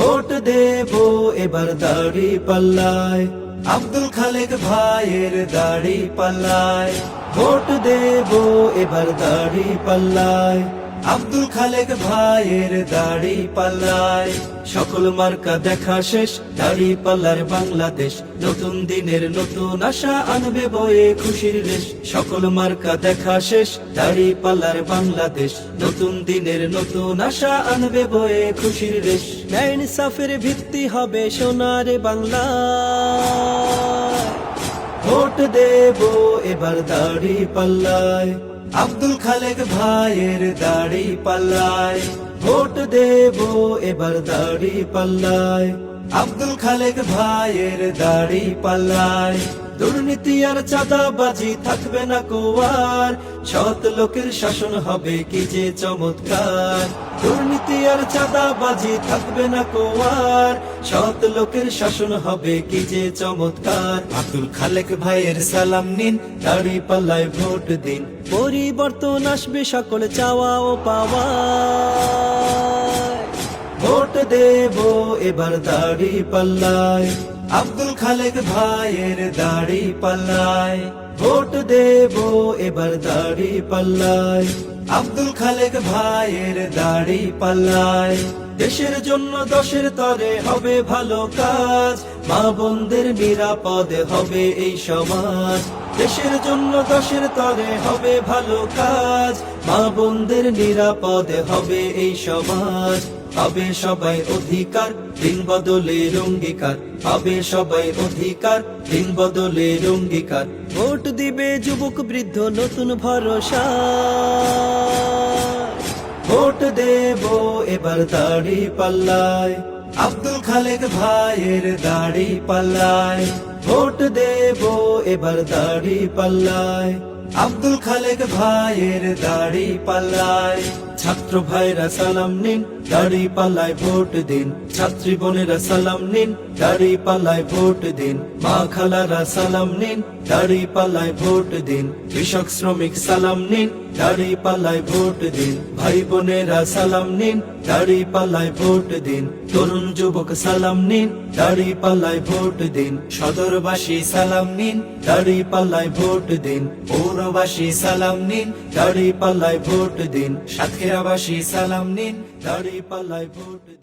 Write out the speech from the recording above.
Vote দেবো এবার দাড়ি পাল্লায়, আব্দুল খালেক ভাইয়ের দাড়ি পাল্লায়। ভোট দেবো এবার দাড়ি পাল্লায়, আব্দুল খালেক ভাইয়ের দাড়ি পাল্লায়। সকল মার্কা দেখা শেষ, দাড়ি পাল্লার বাংলাদেশ নতুন দিনের নতুন আশা আনবে বয়ে খুশির রেশ। সকল মার্কা দেখা শেষ, দাড়ি পাল্লার বাংলাদেশ নতুন দিনের নতুন আশা আনবে বয়ে খুশির রেশ। ন্যায় ইনসাফের ভিত্তি হবে সোনার বাংলা, ভোট দেবো এবার দাড়ি পাল্লায়, আব্দুল খালেক ভাইয়ের দাড়ি পাল্লায়। ভোট দেবো এবার দাড়ি পাল্লায়, আব্দুল খালেক ভাইয়ের দাড়ি পাল্লায়। দুর্নীতি আর চাঁদাবাজি থাকবে না কোয়ার, সৎ লোকের শাসন হবে কি যে চমৎকার। দুর্নীতি আর চাঁদাবাজি থাকবে না কোয়ার, সৎ লোকের শাসন হবে কি যে চমৎকার। আব্দুল খালেক ভাইয়ের সালাম নিন, দাড়ি পাল্লায় ভোট দিন। পরিবর্তন আসবে সকল চাওয়া ও পাওয়া, ভোট দেবো এবার দাড়ি পাল্লায়, আব্দুল খালেক ভাইয়ের দাড়ি পাল্লায়। ভোট দেবো এবার দাড়ি পাল্লায়, আব্দুল খালেক ভাইয়ের দাড়ি পাল্লায়। দেশের জন্য দশের তরে হবে ভালো কাজ, মা বোনদের নিরাপদে হবে এই সমাজ। দেশের জন্য দশের তরে হবে ভালো কাজ, মা বোনদের নিরাপদে হবে এই সমাজ। পাবে সবাই অধিকার, দিন বদলের অঙ্গীকার। পাবে সবাই অধিকার, দিন বদলের অঙ্গীকার। ভোট দিবে যুবক বৃদ্ধ নতুন ভরসা, ভোট দেবো এবার দাড়ি পাল্লায়, আব্দুল খালেক ভাইয়ের দাড়ি পাল্লায়। ভোট দেবো এবার দাড়ি পাল্লায়, আব্দুল খালেক ভাইয়ের দাড়ি পাল্লায়। ছাত্র ভাইরা সালাম নিন, দাড়ি পাল্লায় ভোট দিন। ছাত্রী বোনেরা সালাম নিন, দাড়ি পাল্লায় ভোট দিন। মা খালারা সালাম নিন, দাড়ি পাল্লায় ভোট দিন। কৃষক শ্রমিক সালাম নিন, দাড়ি পাল্লায় ভোট দিন। ভাই বোনেরা সালাম নিন, দাড়ি পাল্লায় ভোট দিন। তরুণ যুবক সালাম নিন, দাড়ি পাল্লায় ভোট দিন। সদরবাসী সালাম নিন, দাড়ি পাল্লায় ভোট দিন। পৌরবাসী সালাম নিন, দাড়ি পাল্লায় ভোট দিন। সাতক্ষীরাবাসী সালাম নিন, দাড়ি পাল্লায় ভোট দিন।